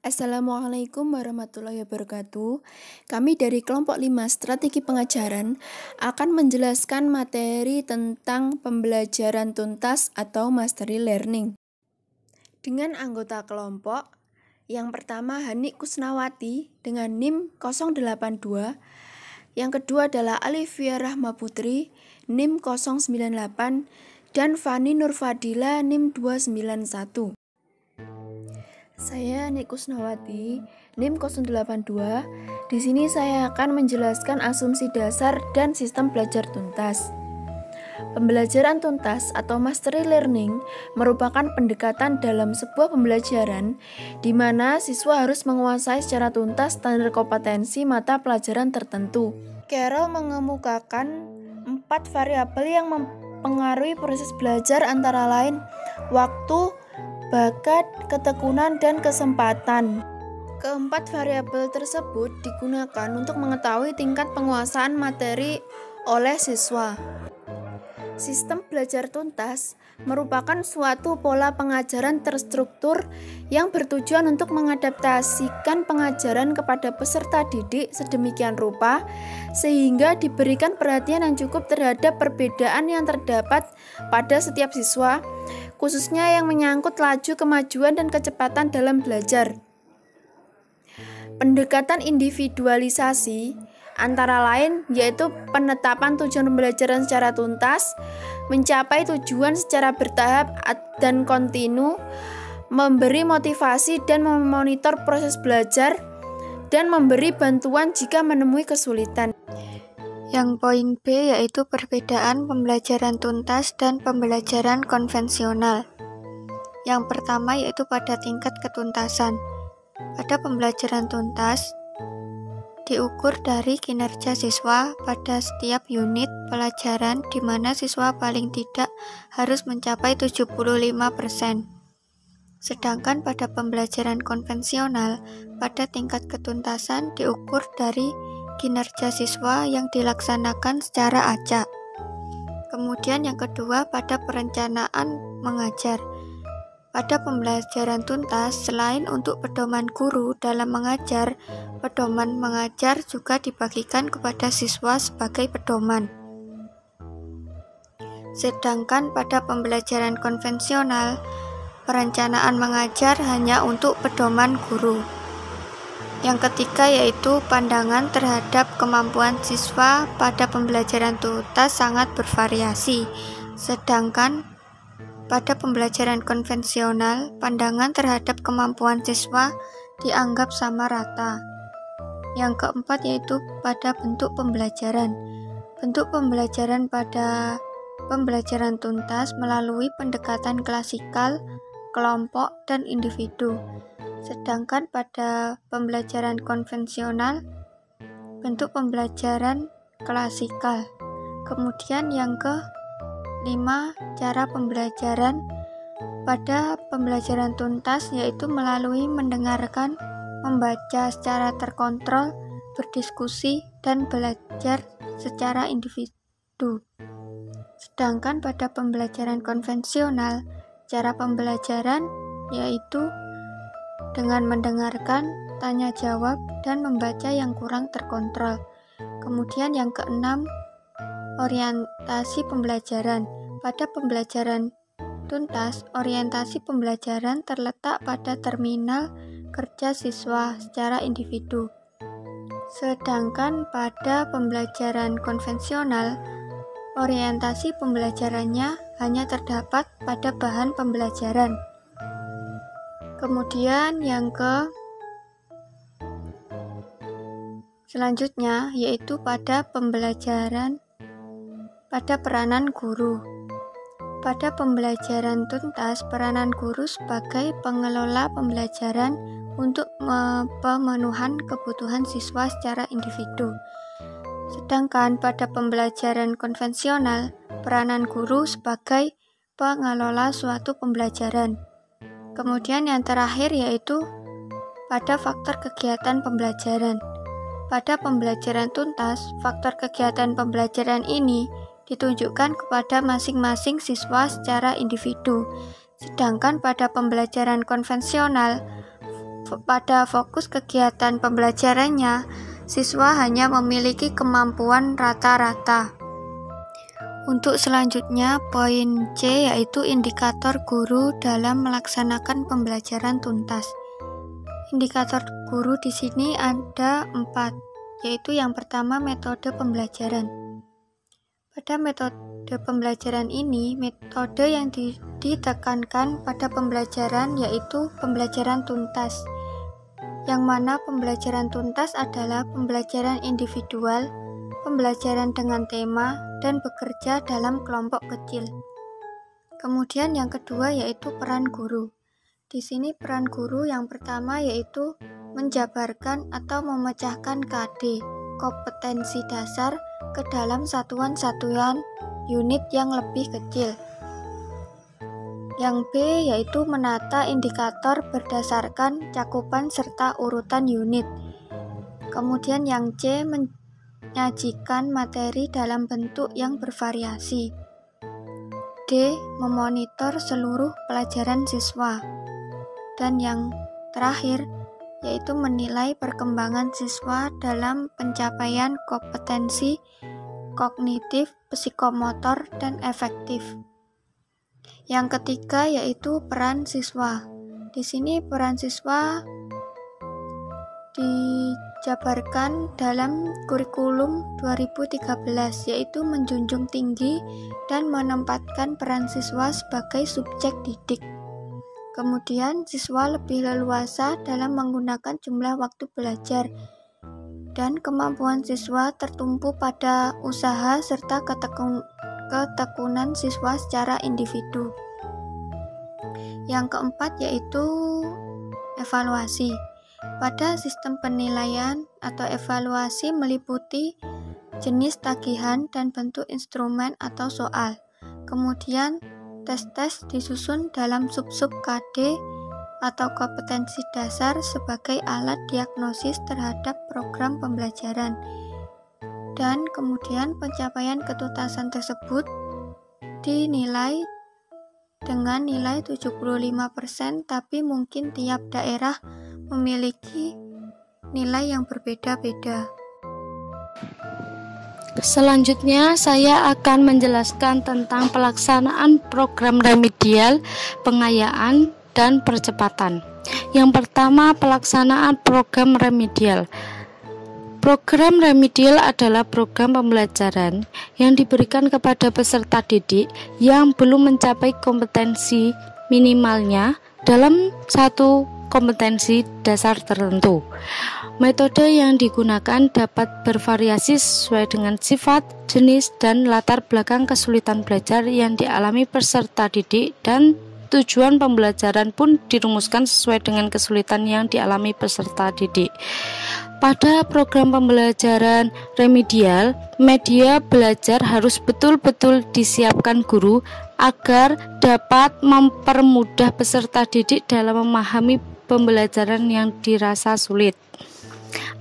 Assalamualaikum warahmatullahi wabarakatuh. Kami dari kelompok 5 strategi pengajaran akan menjelaskan materi tentang pembelajaran tuntas atau mastery learning. Dengan anggota kelompok, yang pertama Hani Kusnawati dengan NIM 082, yang kedua adalah Alivia Rahma Putri NIM 098 dan Fani Nurfadila NIM 291. Saya Hani Kusnawati, NIM 082. Di sini saya akan menjelaskan asumsi dasar dan sistem belajar tuntas. Pembelajaran tuntas atau mastery learning merupakan pendekatan dalam sebuah pembelajaran di mana siswa harus menguasai secara tuntas standar kompetensi mata pelajaran tertentu. Carroll mengemukakan 4 variabel yang mempengaruhi proses belajar antara lain waktu, bakat, ketekunan, dan kesempatan. Keempat variabel tersebut digunakan untuk mengetahui tingkat penguasaan materi oleh siswa. Sistem belajar tuntas merupakan suatu pola pengajaran terstruktur yang bertujuan untuk mengadaptasikan pengajaran kepada peserta didik sedemikian rupa sehingga diberikan perhatian yang cukup terhadap perbedaan yang terdapat pada setiap siswa, khususnya yang menyangkut laju kemajuan dan kecepatan dalam belajar. Pendekatan individualisasi antara lain yaitu penetapan tujuan pembelajaran secara tuntas, mencapai tujuan secara bertahap dan kontinu, memberi motivasi dan memonitor proses belajar, dan memberi bantuan jika menemui kesulitan. Yang poin B yaitu perbedaan pembelajaran tuntas dan pembelajaran konvensional. Yang pertama yaitu pada tingkat ketuntasan. Pada pembelajaran tuntas, diukur dari kinerja siswa pada setiap unit pelajaran di mana siswa paling tidak harus mencapai 75%. Sedangkan pada pembelajaran konvensional, pada tingkat ketuntasan diukur dari kinerja siswa yang dilaksanakan secara acak. Kemudian yang kedua pada perencanaan mengajar. Pada pembelajaran tuntas, selain untuk pedoman guru dalam mengajar, pedoman mengajar juga dibagikan kepada siswa sebagai pedoman. Sedangkan pada pembelajaran konvensional, perencanaan mengajar hanya untuk pedoman guru. Yang ketiga yaitu pandangan terhadap kemampuan siswa pada pembelajaran tuntas sangat bervariasi. Sedangkan pada pembelajaran konvensional, pandangan terhadap kemampuan siswa dianggap sama rata. Yang keempat yaitu pada bentuk pembelajaran. Bentuk pembelajaran pada pembelajaran tuntas melalui pendekatan klasikal, kelompok, dan individu. Sedangkan pada pembelajaran konvensional, bentuk pembelajaran klasikal. Kemudian yang kelima, cara pembelajaran pada pembelajaran tuntas yaitu melalui mendengarkan, membaca secara terkontrol, berdiskusi, dan belajar secara individu. Sedangkan pada pembelajaran konvensional, cara pembelajaran yaitu dengan mendengarkan, tanya jawab, dan membaca yang kurang terkontrol. Kemudian yang keenam, orientasi pembelajaran. Pada pembelajaran tuntas, orientasi pembelajaran terletak pada terminal kerja siswa secara individu. Sedangkan pada pembelajaran konvensional, orientasi pembelajarannya hanya terdapat pada bahan pembelajaran. Kemudian yang selanjutnya yaitu pada pembelajaran pada peranan guru. Pada pembelajaran tuntas, peranan guru sebagai pengelola pembelajaran untuk pemenuhan kebutuhan siswa secara individu. Sedangkan pada pembelajaran konvensional, peranan guru sebagai pengelola suatu pembelajaran. Kemudian yang terakhir yaitu pada faktor kegiatan pembelajaran. Pada pembelajaran tuntas, faktor kegiatan pembelajaran ini ditunjukkan kepada masing-masing siswa secara individu. Sedangkan pada pembelajaran konvensional, pada fokus kegiatan pembelajarannya, siswa hanya memiliki kemampuan rata-rata. Untuk selanjutnya, poin C yaitu indikator guru dalam melaksanakan pembelajaran tuntas. Indikator guru di sini ada 4, yaitu yang pertama metode pembelajaran. Pada metode pembelajaran ini, metode yang ditekankan pada pembelajaran yaitu pembelajaran tuntas, yang mana pembelajaran tuntas adalah pembelajaran individual, pembelajaran dengan tema, dan bekerja dalam kelompok kecil. Kemudian yang kedua yaitu peran guru. Di sini peran guru yang pertama yaitu menjabarkan atau memecahkan KD, kompetensi dasar, ke dalam satuan-satuan unit yang lebih kecil. Yang B yaitu menata indikator berdasarkan cakupan serta urutan unit. Kemudian yang C menyajikan materi dalam bentuk yang bervariasi. D memonitor seluruh pelajaran siswa. Dan yang terakhir yaitu menilai perkembangan siswa dalam pencapaian kompetensi kognitif, psikomotor, dan efektif. Yang ketiga yaitu peran siswa. Di sini peran siswa dijabarkan dalam kurikulum 2013 yaitu menjunjung tinggi dan menempatkan peran siswa sebagai subjek didik. Kemudian siswa lebih leluasa dalam menggunakan jumlah waktu belajar dan kemampuan siswa tertumpu pada usaha serta ketekunan siswa secara individu. Yang keempat yaitu evaluasi. Pada sistem penilaian atau evaluasi meliputi jenis tagihan dan bentuk instrumen atau soal. Kemudian tes-tes disusun dalam sub-sub KD atau kompetensi dasar sebagai alat diagnosis terhadap program pembelajaran. Dan kemudian pencapaian ketuntasan tersebut dinilai dengan nilai 75%, tapi mungkin tiap daerah memiliki nilai yang berbeda-beda. Selanjutnya, saya akan menjelaskan tentang pelaksanaan program remedial, pengayaan, dan percepatan. Yang pertama, pelaksanaan program remedial. Program remedial adalah program pembelajaran yang diberikan kepada peserta didik yang belum mencapai kompetensi minimalnya dalam satu kompetensi dasar tertentu. Metode yang digunakan dapat bervariasi sesuai dengan sifat, jenis, dan latar belakang kesulitan belajar yang dialami peserta didik, dan tujuan pembelajaran pun dirumuskan sesuai dengan kesulitan yang dialami peserta didik. Pada program pembelajaran remedial, media belajar harus betul-betul disiapkan guru agar dapat mempermudah peserta didik dalam memahami pembelajaran yang dirasa sulit.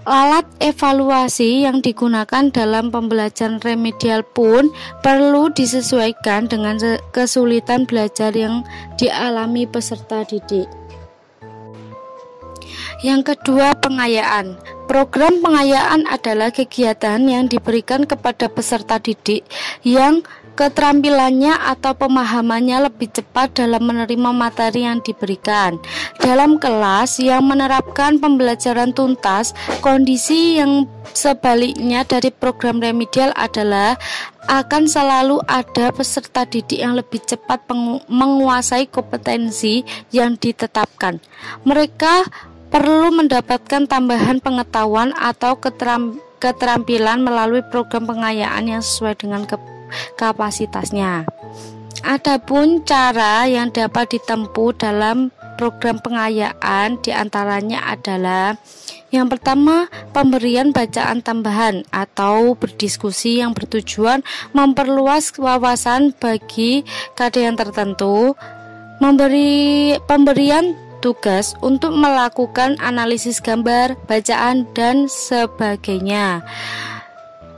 Alat evaluasi yang digunakan dalam pembelajaran remedial pun perlu disesuaikan dengan kesulitan belajar yang dialami peserta didik. Yang kedua, pengayaan. Program pengayaan adalah kegiatan yang diberikan kepada peserta didik yang keterampilannya atau pemahamannya lebih cepat dalam menerima materi yang diberikan. Dalam kelas yang menerapkan pembelajaran tuntas, kondisi yang sebaliknya dari program remedial adalah akan selalu ada peserta didik yang lebih cepat menguasai kompetensi yang ditetapkan. Mereka perlu mendapatkan tambahan pengetahuan atau keterampilan melalui program pengayaan yang sesuai dengan kapasitasnya. Adapun cara yang dapat ditempuh dalam program pengayaan diantaranya adalah: yang pertama, pemberian bacaan tambahan atau berdiskusi yang bertujuan memperluas wawasan bagi kajian tertentu, pemberian tugas untuk melakukan analisis gambar, bacaan, dan sebagainya.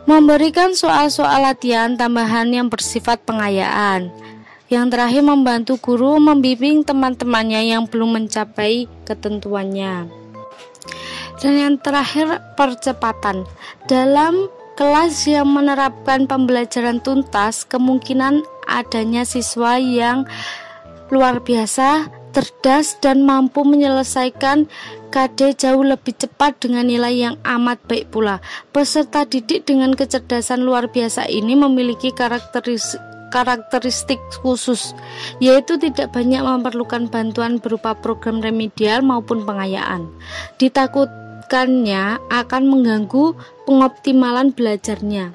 Memberikan soal-soal latihan tambahan yang bersifat pengayaan. Yang terakhir, membantu guru membimbing teman-temannya yang belum mencapai ketentuannya. Dan yang terakhir, percepatan. Dalam kelas yang menerapkan pembelajaran tuntas, kemungkinan adanya siswa yang luar biasa, cerdas, dan mampu menyelesaikan KD jauh lebih cepat dengan nilai yang amat baik pula. Peserta didik dengan kecerdasan luar biasa ini memiliki karakteristik khusus, yaitu tidak banyak memerlukan bantuan berupa program remedial maupun pengayaan. Ditakutkannya akan mengganggu pengoptimalan belajarnya.